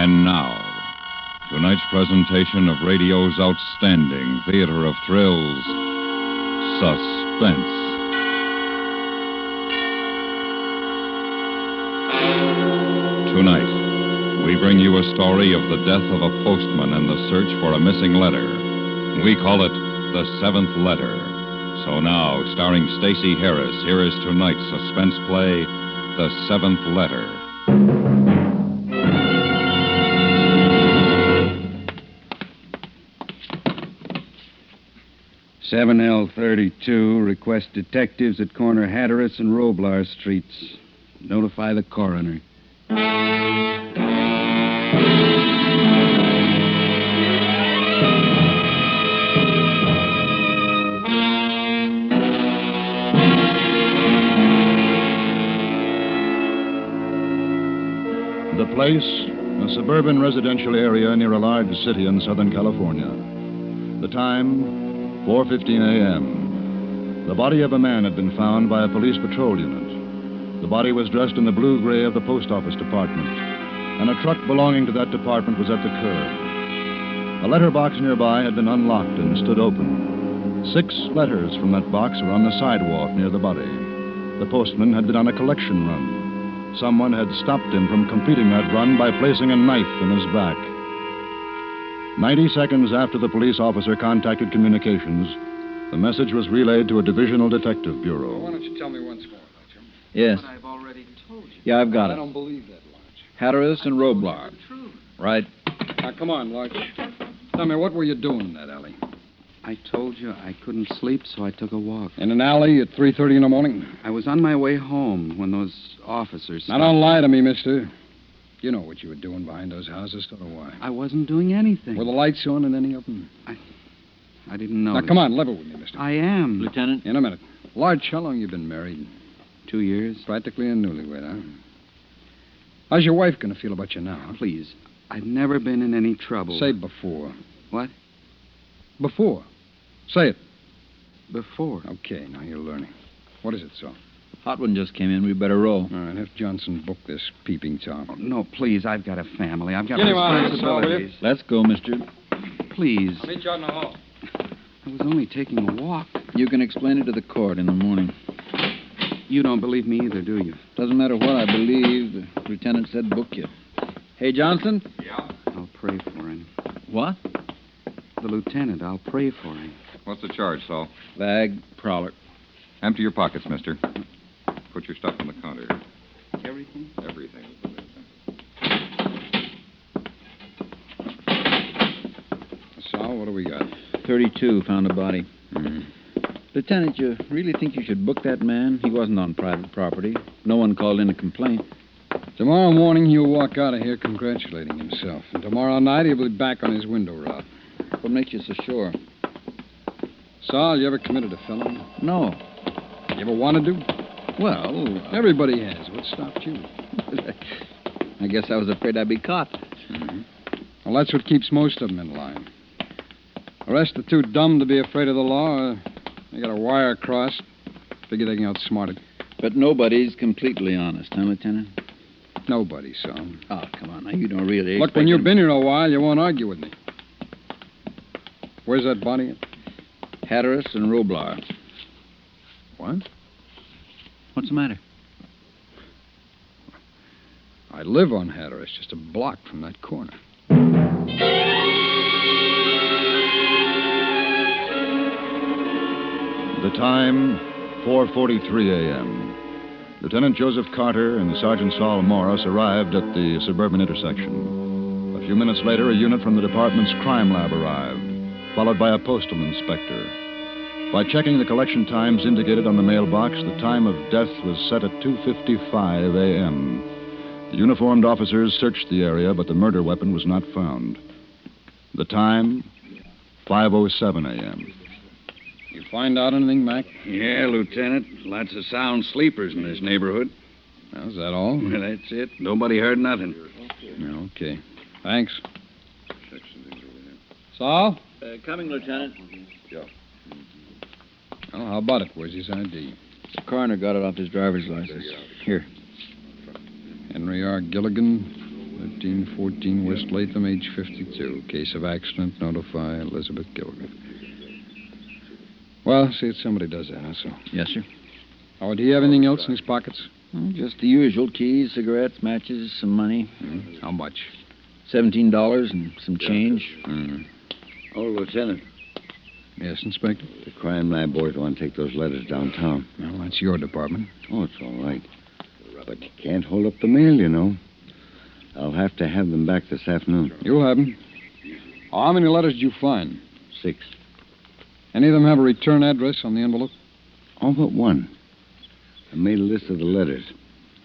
And now, tonight's presentation of radio's outstanding theater of thrills, Suspense. Tonight, we bring you a story of the death of a postman and the search for a missing letter. We call it The Seventh Letter. So now, starring Stacey Harris, here is tonight's suspense play, The Seventh Letter. 7L32, request detectives at corner Hatteras and Roblar Streets. Notify the coroner. The place, a suburban residential area near a large city in Southern California. The time, 4:15 a.m. The body of a man had been found by a police patrol unit. The body was dressed in the blue-gray of the post office department, and a truck belonging to that department was at the curb. A letterbox nearby had been unlocked and stood open. 6 letters from that box were on the sidewalk near the body. The postman had been on a collection run. Someone had stopped him from completing that run by placing a knife in his back. 90 seconds after the police officer contacted communications, the message was relayed to a divisional detective bureau. Well, why don't you tell me once more, Lodge? Yes. But I've already told you. Yeah, I've got I it. don't believe that, Lodge. Hatteras and Roblar. Right. Now, come on, Lodge. Tell me, what were you doing in that alley? I told you I couldn't sleep, so I took a walk. In an alley at 3:30 in the morning? I was on my way home when those officers Now, stopped. don't lie to me, mister. You know what you were doing behind those houses, so do I. I wasn't doing anything. Were the lights on in any of them? I didn't know. Now, come on, level with me, mister. I am. Lieutenant? In a minute. Lodge, how long you been married? 2 years. Practically a newlywed, huh? How's your wife going to feel about you now? Please, I've never been in any trouble. Say before. What? Before. Say it. Before. Okay, now you're learning. What is it, Saul? Hot one just came in. We better roll. All right, have Johnson book this peeping Tom. Oh, no, please, I've got a family. I've got Get him out of here, responsibilities. Let's go, mister. Please. I'll meet you out in the hall. I was only taking a walk. You can explain it to the court in the morning. You don't believe me either, do you? Doesn't matter what I believe. The lieutenant said book you. Hey, Johnson? Yeah? I'll pray for him. What? The lieutenant, I'll pray for him. What's the charge, Saul? Bag, prowler. Empty your pockets, mister. Put your stuff on the counter. Everything? Everything. Saul, what do we got? 32 found a body. Lieutenant, you really think you should book that man? He wasn't on private property. No one called in a complaint. Tomorrow morning, he'll walk out of here congratulating himself. And tomorrow night, he'll be back on his window route. What makes you so sure? Saul, you ever committed a felony? No. You ever wanted to? Well, Everybody has. What stopped you? I guess I was afraid I'd be caught. Well, that's what keeps most of them in line. The rest are too dumb to be afraid of the law. They got a wire crossed. Figure they can outsmart it. But nobody's completely honest, huh, Lieutenant? Nobody, Saul. Oh, come on. Now, you don't really Look, expect when you've him- been here a while, you won't argue with me. Where's that body? Hatteras and Roblar. What? What's the matter? I live on Hatteras, just a block from that corner. The time, 4:43 a.m. Lieutenant Joseph Carter and Sergeant Saul Morris arrived at the suburban intersection. A few minutes later, a unit from the department's crime lab arrived, followed by a postal inspector. By checking the collection times indicated on the mailbox, the time of death was set at 2:55 a.m. The uniformed officers searched the area, but the murder weapon was not found. The time, 5:07 a.m. You find out anything, Mac? Yeah, Lieutenant. Lots of sound sleepers in this neighborhood. Well, is that all? Well, that's it. Nobody heard nothing. Okay. Thanks. Saul? Coming, Lieutenant. Well, how about it? Where's his ID? The coroner got it off his driver's license. Here. Henry R. Gilligan, 1314 West Latham, age 52. Case of accident. Notify Elizabeth Gilligan. Well, see if somebody does that, huh, so. Yes, sir. Oh, do you have anything else in his pockets? Just the usual. Keys, cigarettes, matches, some money. How much? $17 and some change. Oh, Lieutenant. Yes, Inspector? The crime lab boys want to take those letters downtown. Well, that's your department. Oh, it's all right. But you can't hold up the mail, you know. I'll have to have them back this afternoon. You'll have them. Oh, how many letters did you find? 6. Any of them have a return address on the envelope? All but one. I made a list of the letters,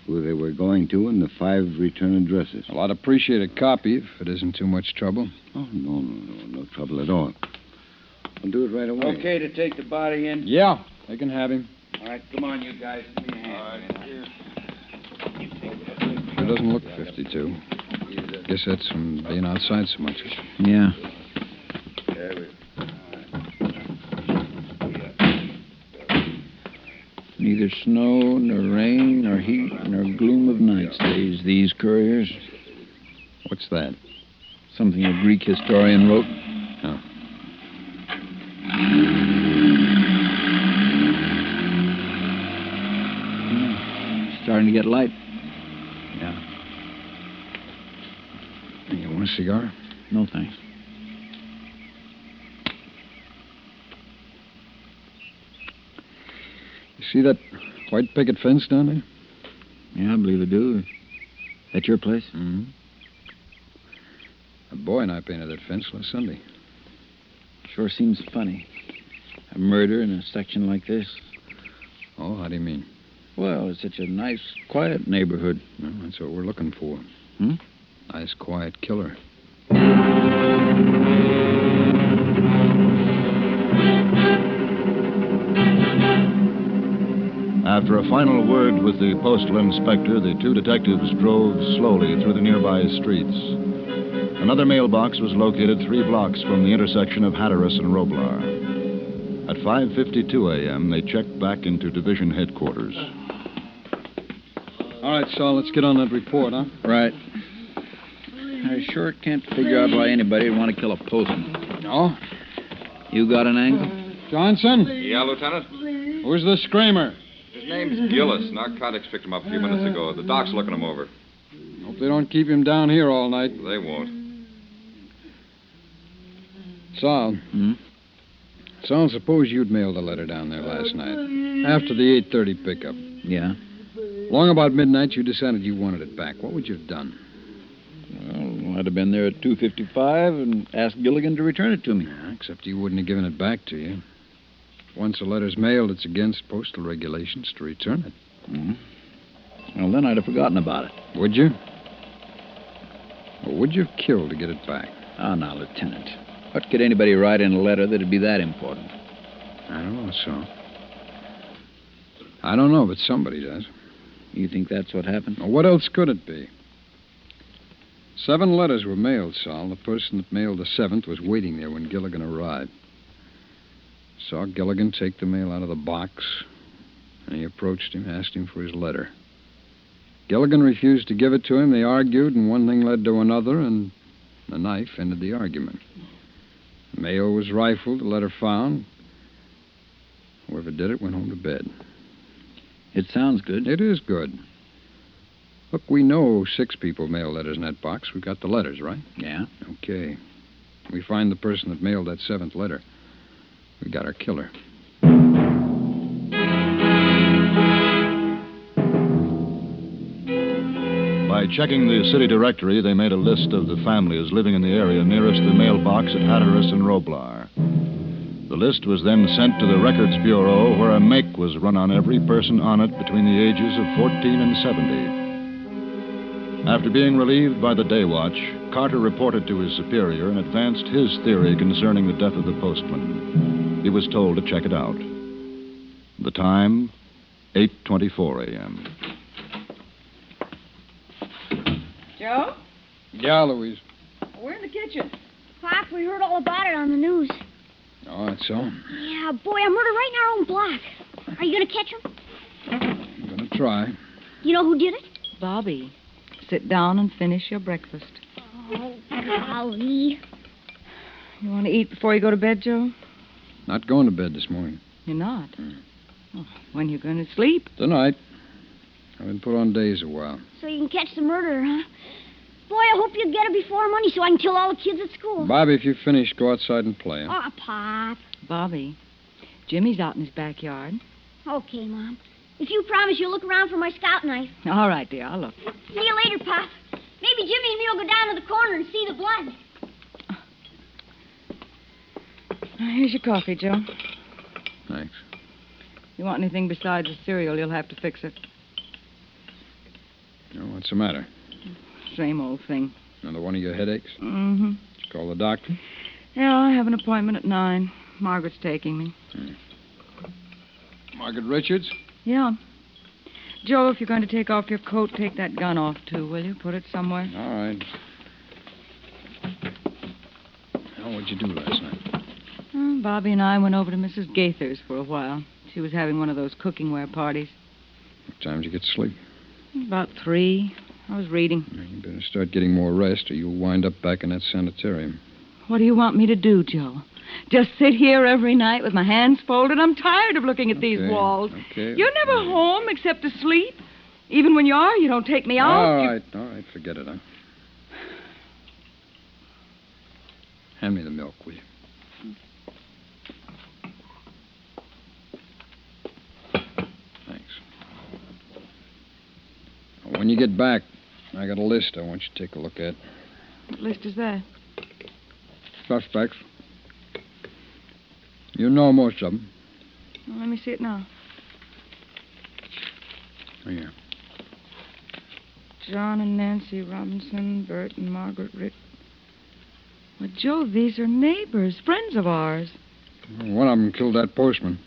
who they were going to, and the 5 return addresses. Well, I'd appreciate a copy if it isn't too much trouble. Oh, no trouble at all. I'll do it right away. Okay to take the body in? Yeah, they can have him. All right, come on, you guys. Give me a hand. Sure doesn't look 52. Guess that's from being outside so much. Yeah. Neither snow, nor rain, nor heat, nor gloom of night stays these couriers. What's that? Something a Greek historian wrote. Oh. Starting to get light. Yeah. You want a cigar? No, thanks. You see that white picket fence down there? Yeah, I believe I do. At your place? Mm-hmm. A boy and I painted that fence last Sunday. Sure seems funny. A murder in a section like this. Oh, how do you mean? Well, it's such a nice, quiet neighborhood. Well, that's what we're looking for. Nice, quiet killer. After a final word with the postal inspector, the 2 detectives drove slowly through the nearby streets. Another mailbox was located 3 blocks from the intersection of Hatteras and Roblar. At 5:52 a.m., they checked back into division headquarters. All right, Saul, let's get on that report, huh? Right. I sure can't figure out why anybody would want to kill a postman. No? You got an angle? Johnson? Yeah, Lieutenant? Who's the screamer? His name's Gillis. Narcotics picked him up a few minutes ago. The doc's looking him over. Hope they don't keep him down here all night. They won't. Saul. Saul, suppose you'd mailed a letter down there last night. After the 8:30 pickup. Yeah. Long about midnight, you decided you wanted it back. What would you have done? Well, I'd have been there at 2:55 and asked Gilligan to return it to me. Yeah, except he wouldn't have given it back to you. Once a letter's mailed, it's against postal regulations to return it. Well, then I'd have forgotten about it. Would you? Or would you have killed to get it back? Ah, now, Lieutenant. What could anybody write in a letter that'd be that important? I don't know, Saul. I don't know, but somebody does. You think that's what happened? Well, what else could it be? 7 letters were mailed, Saul. The person that mailed the 7th was waiting there when Gilligan arrived. Saw Gilligan take the mail out of the box, and he approached him, asked him for his letter. Gilligan refused to give it to him. They argued, and one thing led to another, and the knife ended the argument. The mail was rifled, the letter found. Whoever did it went home to bed. It sounds good. It is good. Look, we know 6 people mailed letters in that box. We got the letters, right? Yeah. Okay. We find the person that mailed that 7th letter. We got our killer. By checking the city directory, they made a list of the families living in the area nearest the mailbox at Hatteras and Roblar. The list was then sent to the Records Bureau, where a make was run on every person on it between the ages of 14 and 70. After being relieved by the day watch, Carter reported to his superior and advanced his theory concerning the death of the postman. He was told to check it out. The time, 8:24 a.m. Joe? Yeah, Louise. We're in the kitchen. Pop, we heard all about it on the news. Oh, that's so? Yeah, boy, a murder right in our own block. Are you going to catch him? I'm going to try. You know who did it? Bobby. sit down and finish your breakfast. Oh, golly. You want to eat before you go to bed, Joe? Not going to bed this morning. You're not? Oh, when you going to sleep? Tonight. I've been put on days a while. So you can catch the murderer, huh? Boy, I hope you get it before money so I can kill all the kids at school. Bobby, if you finish, go outside and play. Huh? Oh, Pop. Bobby, Jimmy's out in his backyard. Okay, Mom. If you promise you'll look around for my scout knife. All right, dear, I'll look. See you later, Pop. Maybe Jimmy and me will go down to the corner and see the blood. Here's your coffee, Joe. Thanks. You want anything besides the cereal, you'll have to fix it. Oh, what's the matter? Same old thing. Another one of your headaches? Mm-hmm. Did you call the doctor? Yeah, I have an appointment at 9. Margaret's taking me. Margaret Richards? Yeah. Joe, if you're going to take off your coat, take that gun off, too, will you? Put it somewhere. All right. Well, what'd you do last night? Bobby and I went over to Mrs. Gaither's for a while. She was having one of those cooking-ware parties. What time did you get to sleep? About 3. I was reading. You better start getting more rest, or you'll wind up back in that sanitarium. What do you want me to do, Joe? Just sit here every night with my hands folded? I'm tired of looking at these walls. Okay. You're never home except to sleep. Even when you are, you don't take me out. All right, forget it, huh? Hand me the milk, will you? Thanks. When you get back, I got a list I want you to take a look at. What list is that? Suspects. You know most of them. Well, let me see it now. Oh, yeah. John and Nancy Robinson, Bert and Margaret Rick. Well, Joe, these are neighbors, friends of ours. One of them killed that postman.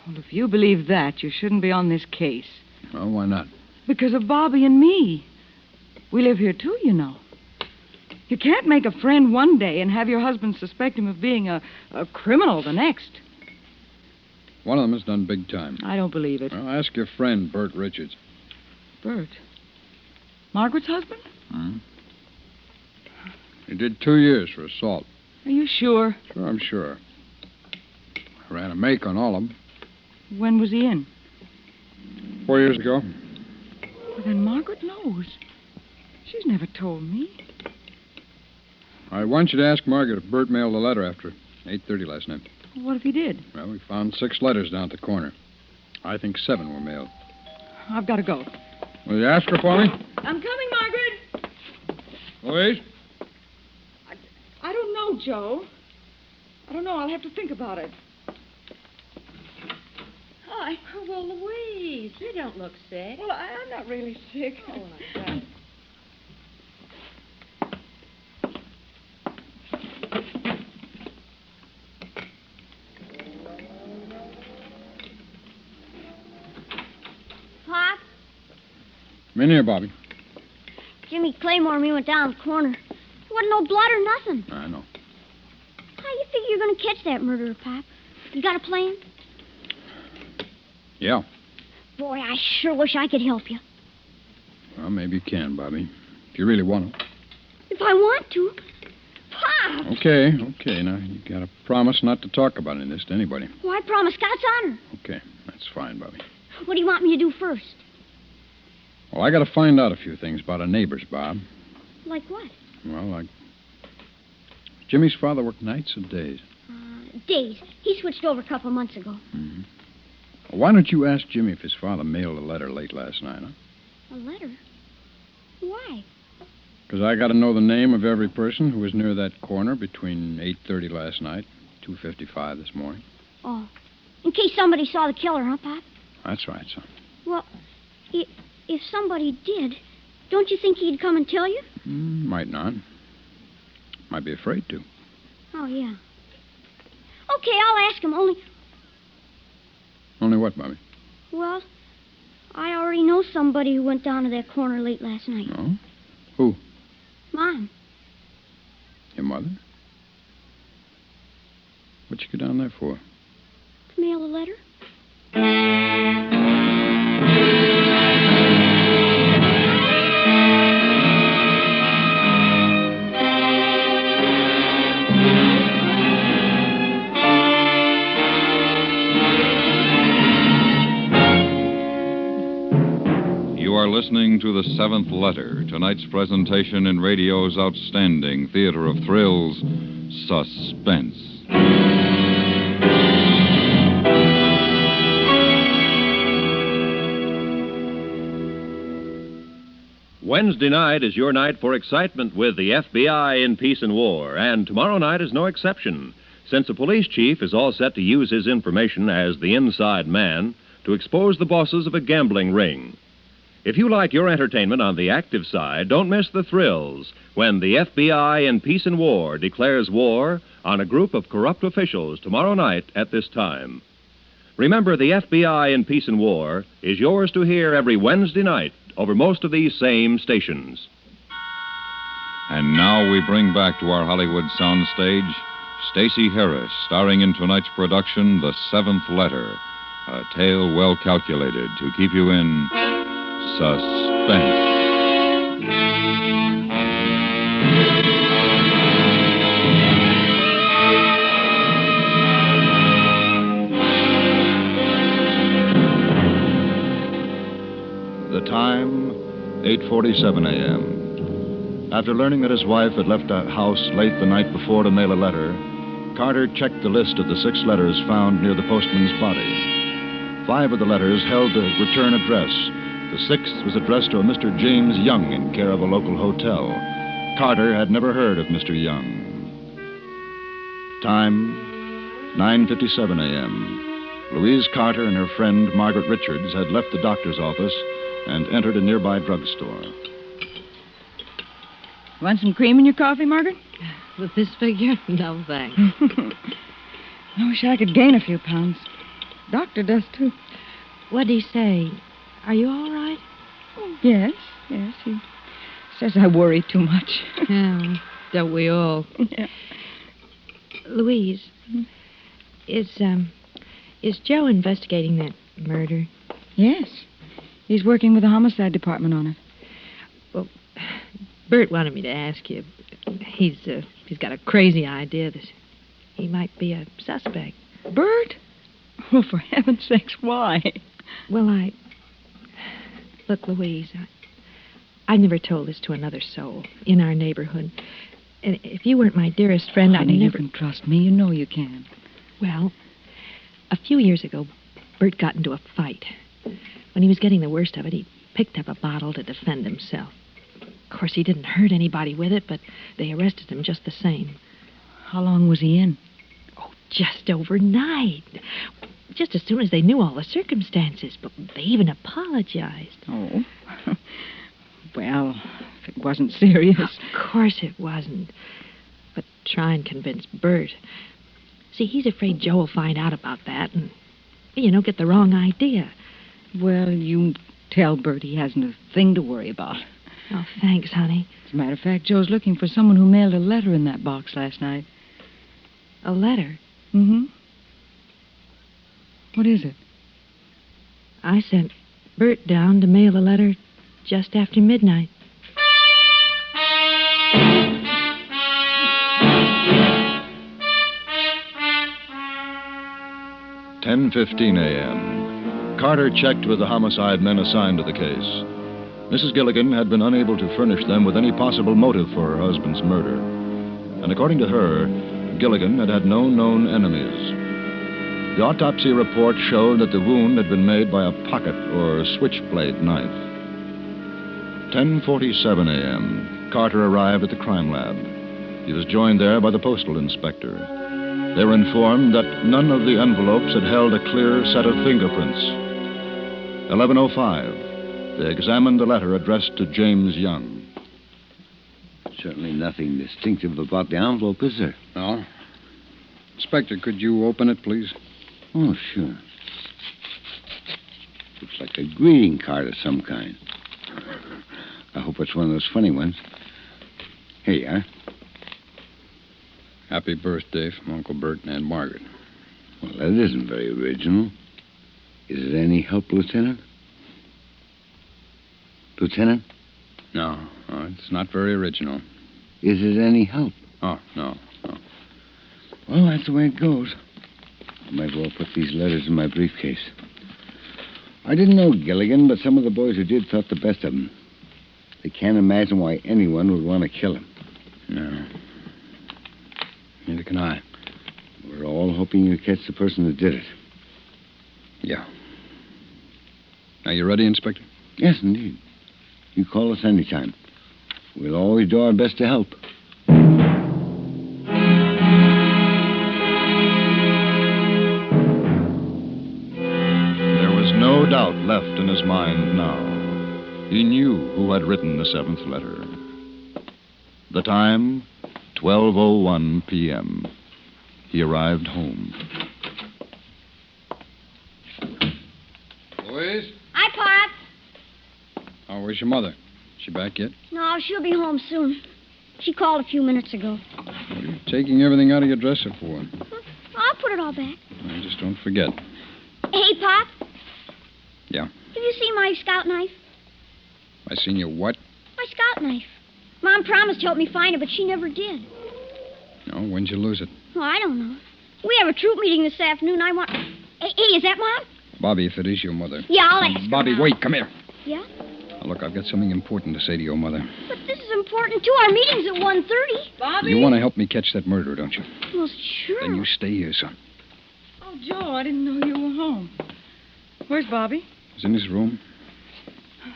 Well, if you believe that, you shouldn't be on this case. Well, why not? Because of Bobby and me. We live here, too, you know. You can't make a friend one day and have your husband suspect him of being a criminal the next. One of them has done big time. I don't believe it. Well, ask your friend, Bert Richards. Bert? Margaret's husband? He did 2 years for assault. Are you sure? Sure, I'm sure. I ran a make on all of them. When was he in? 4 years ago. Well, then Margaret knows. She's never told me. I want you to ask Margaret if Bert mailed a letter after 8:30 last night. What if he did? Well, we found 6 letters down at the corner. I think 7 were mailed. I've got to go. Will you ask her for me? I'm coming, Margaret. Louise? I don't know, Joe. I don't know. I'll have to think about it. Hi. Oh, well, Louise, you don't look sick. Well, I'm not really sick. Oh, my God. Pop, Come in here, Bobby. Jimmy Claymore and me went down the corner. There wasn't no blood or nothing. I know. How you figure you're going to catch that murderer, Pop? You got a plan? Yeah. Boy, I sure wish I could help you. Well, maybe you can, Bobby. If you really want to. If I want to. Pop! Okay. Now, you got to promise not to talk about any of this to anybody. Well, I promise God's honor. Okay, that's fine, Bobby. What do you want me to do first? Well, I got to find out a few things about our neighbors, Bob. Like what? Well, like... Jimmy's father worked nights or days? Days. He switched over a couple months ago. Mm-hmm. Well, why don't you ask Jimmy if his father mailed a letter late last night, huh? A letter? Why? Because I got to know the name of every person who was near that corner between 8:30 last night, 2:55 this morning. Oh. In case somebody saw the killer, huh, Pop? That's right, son. Well, if somebody did, don't you think he'd come and tell you? Might not. Might be afraid to. Oh, yeah. Okay, I'll ask him, only... Only what, Bobby? Well, I already know somebody who went down to that corner late last night. Oh? Who? Mom. Your mother? What'd you go down there for? To mail a letter. You are listening to The Seventh Letter, tonight's presentation in radio's outstanding theater of thrills, Suspense. Wednesday night is your night for excitement with the FBI in Peace and War, and tomorrow night is no exception, since a police chief is all set to use his information as the inside man to expose the bosses of a gambling ring. If you like your entertainment on the active side, don't miss the thrills when the FBI in Peace and War declares war on a group of corrupt officials tomorrow night at this time. Remember, the FBI in Peace and War is yours to hear every Wednesday night over most of these same stations. And now we bring back to our Hollywood soundstage Stacey Harris, starring in tonight's production, The Seventh Letter, a tale well calculated to keep you in suspense. The time, 8:47 a.m. After learning that his wife had left the house late the night before to mail a letter, Carter checked the list of the 6 letters found near the postman's body. 5 of the letters held the return address. The 6th was addressed to a Mr. James Young in care of a local hotel. Carter had never heard of Mr. Young. Time, 9:57 a.m. Louise Carter and her friend Margaret Richards had left the doctor's office and entered a nearby drugstore. Want some cream in your coffee, Margaret? With this figure? No, thanks. I wish I could gain a few pounds. Doctor does, too. What'd he say? Are you all right? Yes. He says I worry too much. Yeah, don't we all? Yeah. Louise, is Joe investigating that murder? Yes. He's working with the homicide department on it. Well, Bert wanted me to ask you. He's got a crazy idea that he might be a suspect. Bert? Well, for heaven's sakes, why? Well, Look, Louise, I never told this to another soul in our neighborhood. And if you weren't my dearest friend, Honey, I'd never... you can trust me. You know you can. Well, a few years ago, Bert got into a fight. When he was getting the worst of it, he picked up a bottle to defend himself. Of course, he didn't hurt anybody with it, but they arrested him just the same. How long was he in? Oh, just overnight. Just as soon as they knew all the circumstances. But they even apologized. Oh. Well, if it wasn't serious. Of course it wasn't. But try and convince Bert. See, he's afraid Joe will find out about that and, get the wrong idea. Well, you tell Bert he hasn't a thing to worry about. Oh, thanks, honey. As a matter of fact, Joe's looking for someone who mailed a letter in that box last night. A letter? Mm-hmm. What is it? I sent Bert down to mail a letter just after midnight. "10:15 a.m. Carter checked with the homicide men assigned to the case. Mrs. Gilligan had been unable to furnish them with any possible motive for her husband's murder. And according to her, Gilligan had no known enemies. The autopsy report showed that the wound had been made by a pocket or switchblade knife. 10:47 a.m. Carter arrived at the crime lab. He was joined there by the postal inspector. They were informed that none of the envelopes had held a clear set of fingerprints. 11:05. They examined a letter addressed to James Young. Certainly nothing distinctive about the envelope, is there? No. Inspector, could you open it, please? Oh, sure. Looks like a greeting card of some kind. I hope it's one of those funny ones. Here you are. Happy birthday from Uncle Bert and Aunt Margaret. Well, that isn't very original. Is it any help, Lieutenant? Lieutenant? No, it's not very original. Is it any help? Oh, no. Well, that's the way it goes. I might as well put these letters in my briefcase. I didn't know Gilligan, but some of the boys who did thought the best of him. They can't imagine why anyone would want to kill him. No. Neither can I. We're all hoping you catch the person that did it. Yeah. Are you ready, Inspector? Yes, indeed. You call us any time. We'll always do our best to help. There was no doubt left in his mind now. He knew who had written the 7th letter. The time, 12:01 p.m. He arrived home. Louise? Hi, Pop. Oh, where's your mother? She back yet? No, she'll be home soon. She called a few minutes ago. What are you taking everything out of your dresser for? I'll put it all back. Just don't forget. Hey, Pop. Yeah? Have you seen my scout knife? I seen your what? My scout knife. Mom promised to help me find it, but she never did. No, when'd you lose it? Oh, I don't know. We have a troop meeting this afternoon. I want... Hey, is that Mom? Bobby, if it is your mother. Yeah, I'll ask her Bobby, now. wait, come here. Yeah? Now, look, I've got something important to say to your mother. But this is important, too. Our meeting's at 1:30. Bobby? You want to help me catch that murderer, don't you? Well, sure. Then you stay here, son. Oh, Joe, I didn't know you were home. Where's Bobby? He's in his room.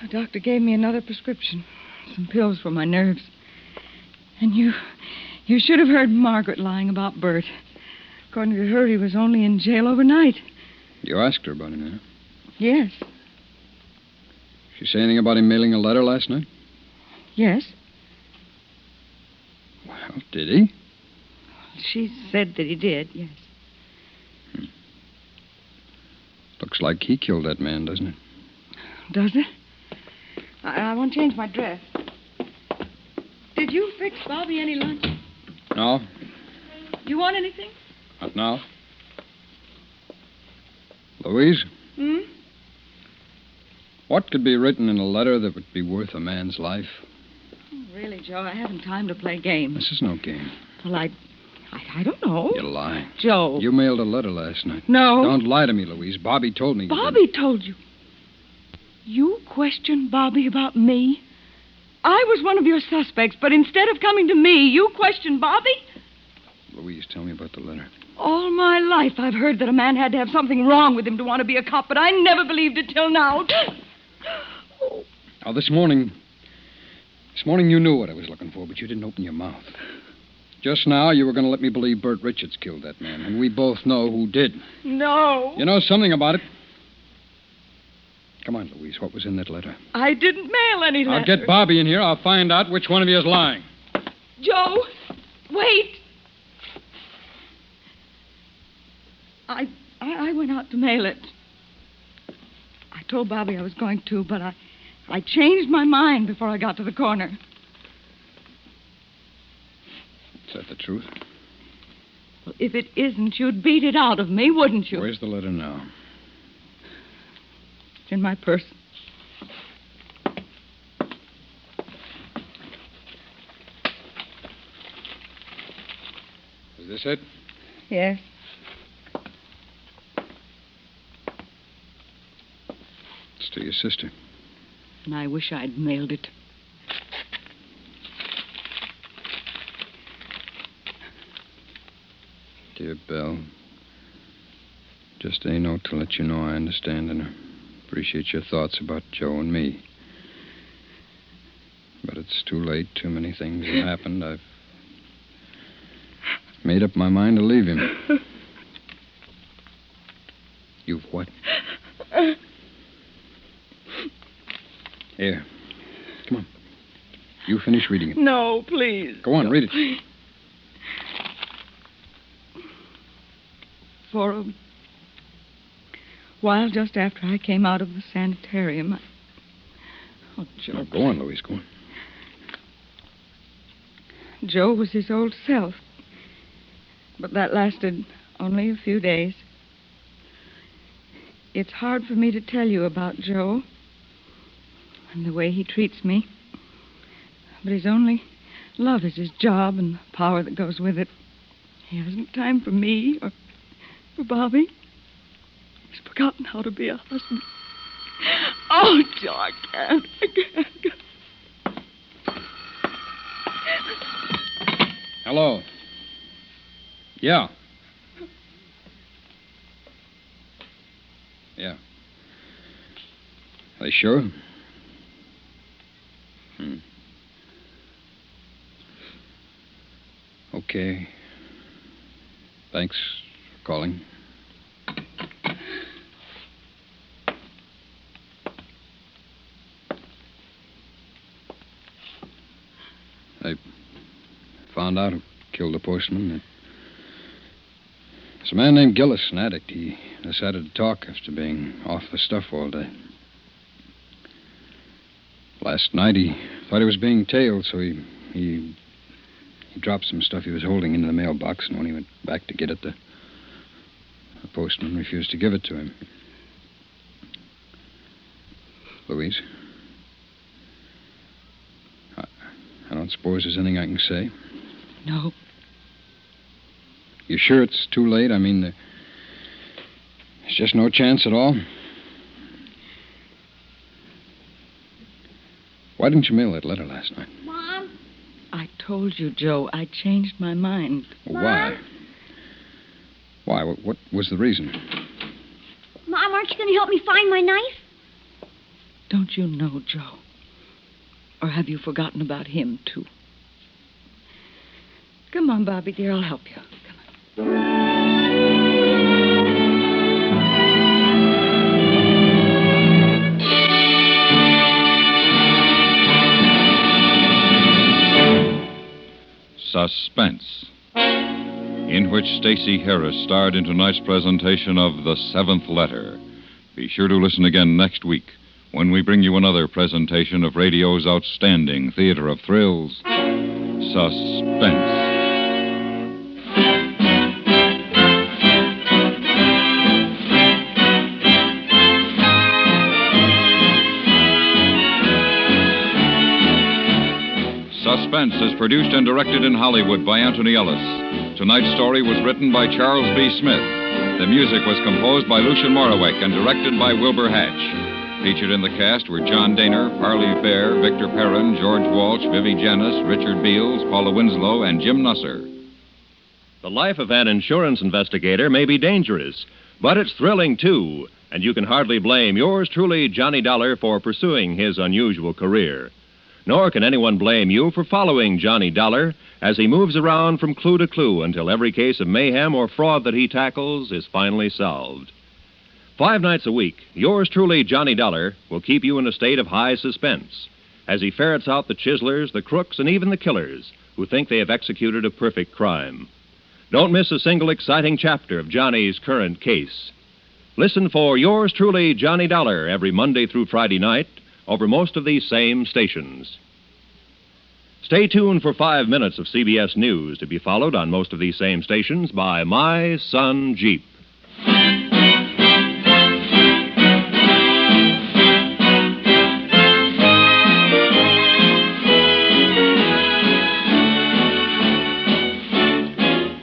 The doctor gave me another prescription. Some pills for my nerves. And you should have heard Margaret lying about Bert. According to her, he was only in jail overnight. You asked her about him, huh? Yes. She say anything about him mailing a letter last night? Yes. Well, did he? She said that he did, yes. Looks like he killed that man, doesn't it? Does it? I want to change my dress. Did you fix Bobby any lunch? No, You want anything? not now. Louise, what could be written in a letter that would be worth a man's life? Oh, really, Joe, I haven't time to play games. This is no game. Well, I don't know. You lie. Joe. You mailed a letter last night. No. Don't lie to me, Louise. Bobby told me you Bobby told you. You questioned Bobby about me? I was one of your suspects, but instead of coming to me, you questioned Bobby? didn't. Louise, tell me about the letter. All my life I've heard that a man had to have something wrong with him to want to be a cop, but I never believed it till now. Oh. Now, this morning you knew what I was looking for, but you didn't open your mouth. Just now, you were going to let me believe Bert Richards killed that man, and we both know who did. No. You know something about it. Come on, Louise, what was in that letter? I didn't mail any letter. I'll get Bobby in here. I'll find out which one of you is lying. Joe, wait. I went out to mail it. I told Bobby I was going to, but I changed my mind before I got to the corner. Is that the truth? Well, if it isn't, you'd beat it out of me, wouldn't you? Where's the letter now? It's in my purse. Is this it? Yes. It's to your sister. And I wish I'd mailed it. Dear Belle, just a note to let you know I understand and appreciate your thoughts about Joe and me. But it's too late. Too many things have happened. I've made up my mind to leave him. You've what? Here. Come on. You finish reading it. No, please. Go on, read it. For a while, just after I came out of the sanitarium, Oh, Joe. Now, go on, Louise, go on. Joe was his old self. But that lasted only a few days. It's hard for me to tell you about Joe and the way he treats me. But his only love is his job and the power that goes with it. He hasn't time for me or for Bobby. He's forgotten how to be a husband. Oh, Joe, I can't. Hello. Yeah. Yeah. Are they sure? Okay. Thanks for calling. I found out who killed the postman. It's a man named Gillis, an addict. He decided to talk after being off the stuff all day. Last night he thought he was being tailed, so he dropped some stuff he was holding into the mailbox, and when he went back to get it, the postman refused to give it to him. Louise? I don't suppose there's anything I can say. No. You sure it's too late? I mean, there's just no chance at all? Why didn't you mail that letter last night? Mom? I told you, Joe, I changed my mind. Why? Why? What was the reason? Mom, aren't you going to help me find my knife? Don't you know, Joe? Or have you forgotten about him, too? Come on, Bobby, dear, I'll help you. Come on. Suspense, in which Stacey Harris starred in tonight's presentation of The Seventh Letter. Be sure to listen again next week when we bring you another presentation of radio's outstanding theater of thrills, Suspense. Suspense is produced and directed in Hollywood by Anthony Ellis. Tonight's story was written by Charles B. Smith. The music was composed by Lucien Moraweck and directed by Wilbur Hatch. Featured in the cast were John Daner, Parley Fair, Victor Perrin, George Walsh, Vivi Janis, Richard Beals, Paula Winslow, and Jim Nusser. The life of an insurance investigator may be dangerous, but it's thrilling, too, and you can hardly blame yours truly, Johnny Dollar, for pursuing his unusual career. Nor can anyone blame you for following Johnny Dollar as he moves around from clue to clue until every case of mayhem or fraud that he tackles is finally solved. 5 nights a week, yours truly, Johnny Dollar, will keep you in a state of high suspense as he ferrets out the chiselers, the crooks, and even the killers who think they have executed a perfect crime. Don't miss a single exciting chapter of Johnny's current case. Listen for yours truly, Johnny Dollar, every Monday through Friday night over most of these same stations. Stay tuned for 5 minutes of CBS News to be followed on most of these same stations by My Son Jeep.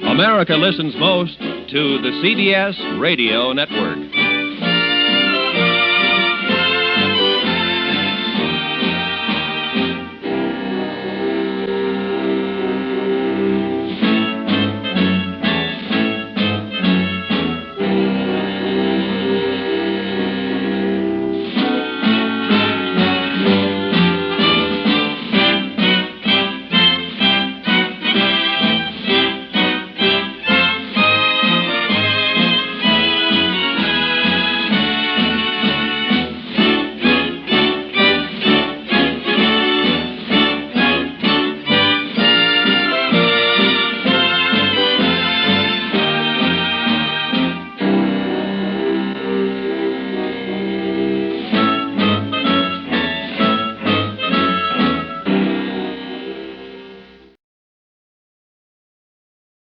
America listens most to the CBS Radio Network.